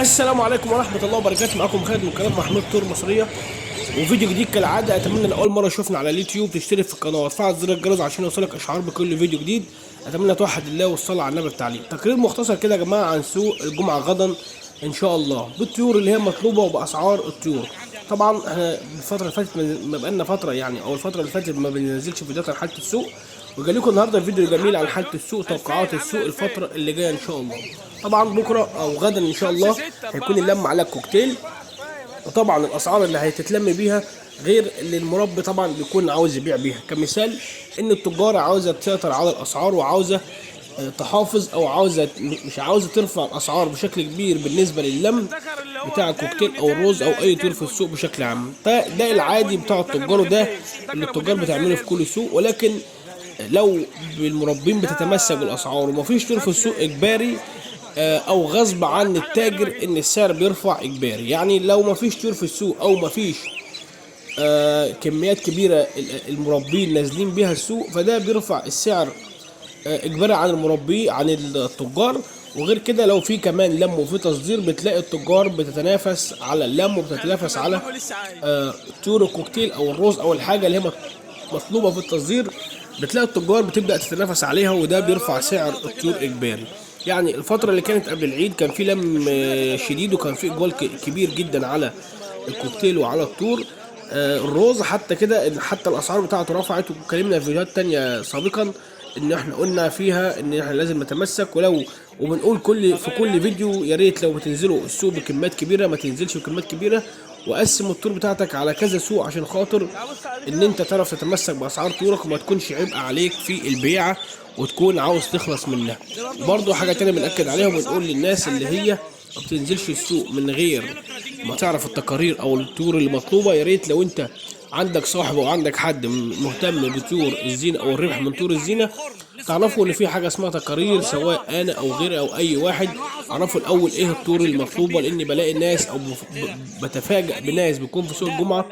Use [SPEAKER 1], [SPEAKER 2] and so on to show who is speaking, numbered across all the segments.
[SPEAKER 1] السلام عليكم ورحمة الله وبركاته. معكم خالد من قناة محمود طور مصرية، وفيديو جديد كالعادة. أتمنى لأول مرة تشوفنا على اليوتيوب تشترك في القناة وتفعل زر الجرس عشان يوصلك إشعار بكل فيديو جديد. أتمنى توحد الله والصلاة على النبي التعليم. تقرير مختصر كده يا جماعة عن سوق الجمعة غدا إن شاء الله بالطيور اللي هي مطلوبة وبأسعار الطيور. طبعا احنا الفترة اللي فاتت ما بقالنا فترة او الفترة اللي فاتت ما بننزلش فيديوهات عن حالة السوق، وجاي لكم النهارده فيديو جميل عن حالة السوق، توقعات السوق الفترة اللي جاية ان شاء الله. طبعا بكرة او غدا ان شاء الله هيكون اللم على الكوكتيل، وطبعا الاسعار اللي هتتلم بيها غير اللي المربي طبعا بيكون عاوز يبيع بيها. كمثال ان التجار عاوزة تسيطر على الاسعار وعاوزة تحافظ او عاوزه مش عاوزه ترفع الاسعار بشكل كبير بالنسبه لللم بتاع الكوكتيل او الرز او اي طيور في السوق بشكل عام. ده العادي بتاع التجار، وده اللي التجار بتعمله في كل سوق. ولكن لو المربين بتتمسك بالاسعار ومفيش طيور في السوق اجباري او غصب عن التاجر ان السعر بيرفع اجباري. يعني لو مفيش طيور في السوق او مفيش كميات كبيره المربين نازلين بيها السوق، فده بيرفع السعر اجباري عن المربي عن التجار. وغير كده لو في كمان لم وفي تصدير بتلاقي التجار بتتنافس على اللم وبتتنافس على طيور الكوكتيل او الرز او الحاجه اللي هي مطلوبه في التصدير، بتلاقي التجار بتبدا تتنافس عليها، وده بيرفع سعر الطيور اجباري. يعني الفتره اللي كانت قبل العيد كان في لم شديد، وكان في اقبال كبير جدا على الكوكتيل وعلى الطور الروز. حتى كده ان حتى الاسعار بتاعته رفعت، واتكلمنا في فيديوهات تانية سابقا ان احنا قلنا فيها ان احنا لازم نتمسك. وبنقول في كل فيديو يا ريت لو بتنزلوا السوق بكميات كبيره ما تنزلش بكميات كبيره، وقسم الطور بتاعتك على كذا سوق عشان خاطر ان انت تعرف تتمسك باسعار طيورك وما تكونش عبء عليك في البيعه وتكون عاوز تخلص منها. برضو حاجه تانية بنأكد عليها وبنقول للناس اللي هي ما بتنزلش السوق من غير ما تعرف التقارير او الطيور اللي مطلوبه، يا ريت لو انت عندك صاحب او عندك حد مهتم بطيور الزينه او الربح من طيور الزينه، تعرفوا ان في حاجه اسمها تقارير، سواء انا او غيري او اي واحد. عرفوا الاول ايه الطيور المطلوبه، لاني بلاقي ناس او بتفاجئ بناس بيكون في سوق الجمعه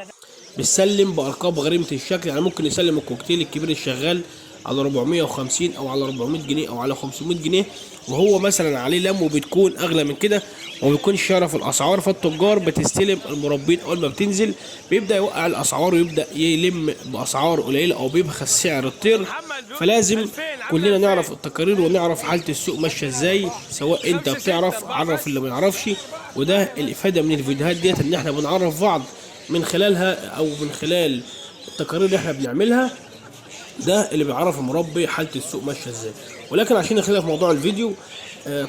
[SPEAKER 1] بتسلم بارقام غريبه الشكل. يعني ممكن يسلم الكوكتيل الكبير الشغال على 450 او على 400 جنيه او على 500 جنيه، وهو مثلا عليه لم وبتكون اغلى من كده وما بيكونش يعرف الاسعار. فالتجار بتستلم المربين اول ما بتنزل بيبدا يوقع الاسعار ويبدا يلم باسعار قليله او بيبخس سعر الطير. فلازم كلنا نعرف التقارير ونعرف حاله السوق ماشيه ازاي، سواء انت بتعرف عرف اللي ما يعرفش. وده الافاده من الفيديوهات ديت، ان احنا بنعرف بعض من خلالها او من خلال التقارير اللي احنا بنعملها. ده اللي بيعرف المربي حاله السوق ماشيه ازاي. ولكن عشان نخلينا في موضوع الفيديو،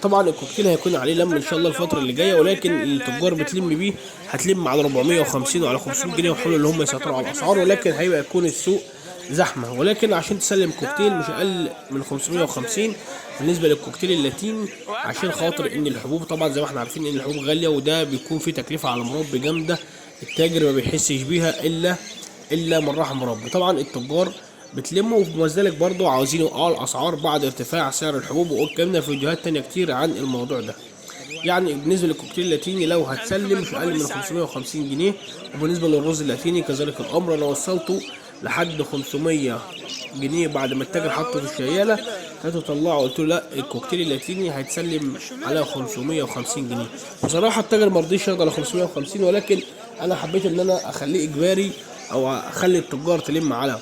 [SPEAKER 1] طبعا الكوكتيل هيكون عليه لم ان شاء الله الفتره اللي جايه، ولكن التجار بتلم بيه هتلم على 450 وعلى 500 جنيه ويحاولوا ان هم يسيطروا على الاسعار، ولكن هيبقى يكون السوق زحمه. ولكن عشان تسلم كوكتيل مش اقل من 550 بالنسبه للكوكتيل اللاتيني، عشان خاطر ان الحبوب طبعا زي ما احنا عارفين ان الحبوب غاليه، وده بيكون فيه تكلفه على المربي جامده التاجر ما بيحسش بيها الا من رحم ربي. طبعا التجار بتلموا، ومع ذلك برضه عاوزين يوقعوا الاسعار بعد ارتفاع سعر الحبوب، واتكلمنا في فيديوهات تانية كتير عن الموضوع ده. يعني بالنسبه للكوكتيل اللاتيني لو هتسلم مش اقل من 550 جنيه، وبالنسبه للرز اللاتيني كذلك الامر. انا وصلته لحد 500 جنيه بعد ما التاجر حطه في الشياله، كانوا طلعوا قلت له لا الكوكتيل اللاتيني هيتسلم على 550 جنيه. بصراحه التاجر ما رضيش ياخد على 550، ولكن انا حبيت ان انا اخليه اجباري او اخلي التجار تلم على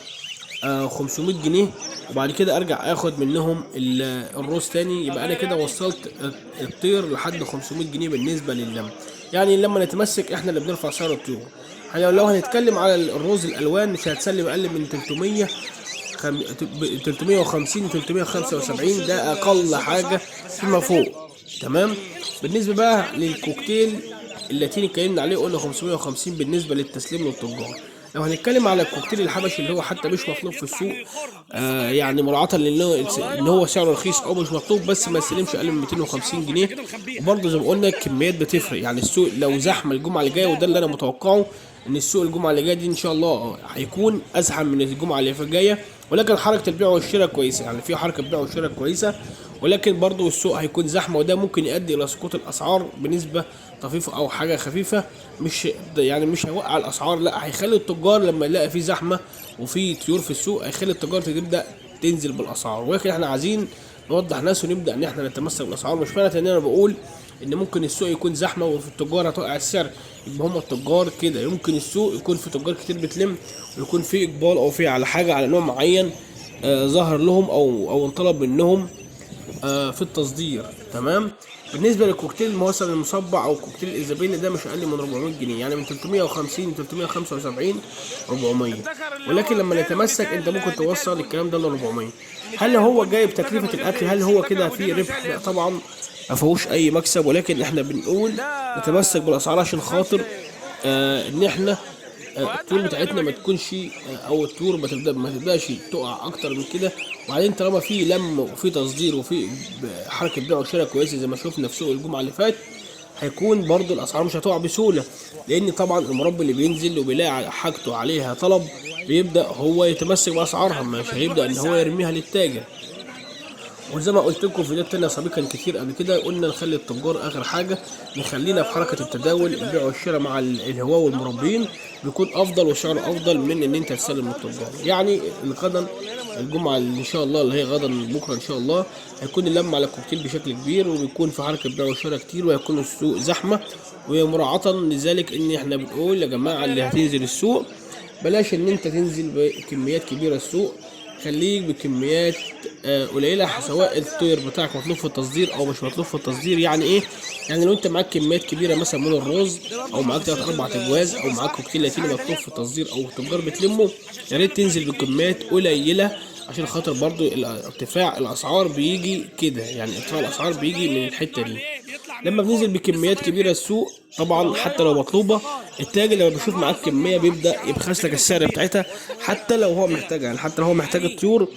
[SPEAKER 1] 500 جنيه، وبعد كده ارجع اخد منهم الروز تاني. يبقى انا كده وصلت الطير لحد 500 جنيه بالنسبه لللم. يعني لما نتمسك احنا اللي بنرفع سعر الطيور. لو هنتكلم على الرز الالوان مش هتسلم اقل من 350 375، ده اقل حاجه فيما فوق. تمام. بالنسبه بقى للكوكتيل اللاتيني اتكلمنا عليه قلنا 550 بالنسبه للتسليم للتجار. لو هنتكلم على الكوكتيل الحبشي اللي هو حتى مش مطلوب في السوق، يعني مراعاة ان هو سعره رخيص او مش مطلوب، بس ما يستلمش اقل من 250 جنيه. وبرضه زي ما قلنا الكميات بتفرق. يعني السوق لو زحمه الجمعه اللي جايه، وده اللي انا متوقعه، ان السوق الجمعه اللي جايه دي ان شاء الله هيكون ازحم من الجمعه اللي جايه. ولكن حركه البيع والشراء كويسه، يعني في حركه بيع وشراء كويسه، ولكن برضه السوق هيكون زحمه، وده ممكن يؤدي الى سقوط الاسعار بنسبه طفيفه او حاجه خفيفه. مش هيوقع الاسعار، لا هيخلي التجار لما يلاقي في زحمه وفي طيور في السوق هيخلي التجار تبدا تنزل بالاسعار. ولكن احنا عايزين نوضح ناس ونبدا ان احنا نتمسك بالاسعار. مش معنى ان انا بقول ان ممكن السوق يكون زحمه وفي التجار هتوقع السعر، يبقى هم التجار كده. يمكن السوق يكون في تجار كتير بتلم، ويكون في اقبال او في على حاجه على نوع معين ظهر لهم او انطلب منهم في التصدير. تمام. بالنسبه للكوكتيل الموسم المصبع او كوكتيل الايزابيلا ده مش اقل من 400 جنيه، يعني من 350 375 400. ولكن لما نتمسك انت ممكن توصل الكلام ده ل 400. هل هو جايب تكلفه الاكل؟ هل هو كده فيه ربح؟ لا طبعا ما فيهوش اي مكسب، ولكن احنا بنقول نتمسك بالاسعار عشان خاطر ان احنا الطيور بتاعتنا ما تكونش او الطيور ما تبداش تقع اكتر من كده. وبعدين طالما في لم وفي تصدير وفي حركه بيع وشراء كويسه زي ما شفنا في سوق الجمعه اللي فات، هيكون برضو الاسعار مش هتقع بسهوله. لان طبعا المربي اللي بينزل وبيلاقي حاجته عليها طلب بيبدا هو يتمسك باسعارها، مش هيبدا ان هو يرميها للتاجر. وزي ما قلت لكم في فيديوهات تانية سابقا كتير قبل كده، قلنا نخلي التجار اخر حاجه، نخلينا في حركه التداول البيع والشراء مع الهواة والمربين، بيكون افضل وسعره افضل من ان انت تسلم للتجار. يعني غدا الجمعه اللي ان شاء الله اللي هي غدا بكره ان شاء الله هيكون اللم على الكوكتيل بشكل كبير، وبيكون في حركه بيع وشراء كتير، وهيكون السوق زحمه. ومراعاه لذلك ان احنا بنقول يا جماعه اللي هتنزل السوق بلاش ان انت تنزل بكميات كبيره السوق، خليك بكميات قليله، سواء الطير بتاعك مطلوب في التصدير او مش مطلوب في التصدير. يعني ايه؟ يعني لو انت معاك كميات كبيره مثلا من الرز، او معاك 3 4 اجواز، او معاك كوكتيل لاتيني مطلوب في التصدير او التجار بتلمه، يا ريت تنزل بكميات قليله عشان خاطر برضو ارتفاع الاسعار بيجي كده. يعني ارتفاع الاسعار بيجي من الحته دي. لما بننزل بكميات كبيره السوق طبعا حتى لو مطلوبه، التاجر لما بيشوف معاك كميه بيبدا يبخس لك السعر بتاعتها، حتى لو هو محتاجها. يعني حتى لو هو محتاج الطيور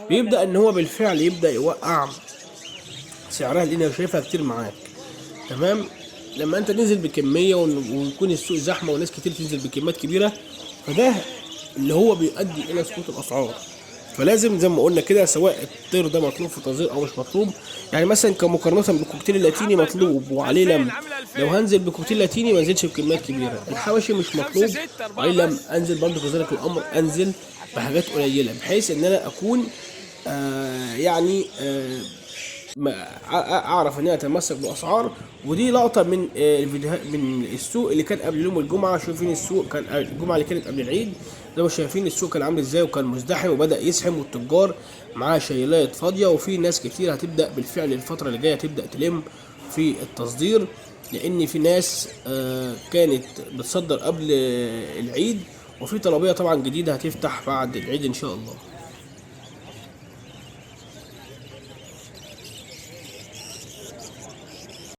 [SPEAKER 1] بيبدا ان هو بالفعل يبدا يوقع سعرها لان شايفها كتير معاك. تمام. لما انت تنزل بكميه ويكون السوق زحمه وناس كتير تنزل بكميات كبيره، فده اللي هو بيؤدي الى سقوط الاسعار. فلازم زي ما قلنا كده، سواء الطير ده مطلوب في تصدير او مش مطلوب. يعني مثلا كمقارنه بالكوكتيل اللاتيني مطلوب وعليه لم، لو هنزل بكوكتيل لاتيني ما انزلش بكميات كبيره. الحواشي مش مطلوب وعليه لم، انزل برضه كذلك الامر، انزل بحاجات قليله بحيث ان انا اكون يعني اعرف ان انا اتمسك باسعار. ودي لقطه من الفيديوهات من السوق اللي كان قبل يوم الجمعه. شايفين السوق كان الجمعه اللي كانت قبل العيد، زي ما شايفين السوق كان عامل ازاي، وكان مزدحم وبدا يزحم، والتجار معاه شيلات فاضيه، وفي ناس كتير هتبدا بالفعل الفتره اللي جايه تبدا تلم في التصدير، لان في ناس كانت بتصدر قبل العيد، وفي طلبيه طبعا جديده هتفتح بعد العيد ان شاء الله.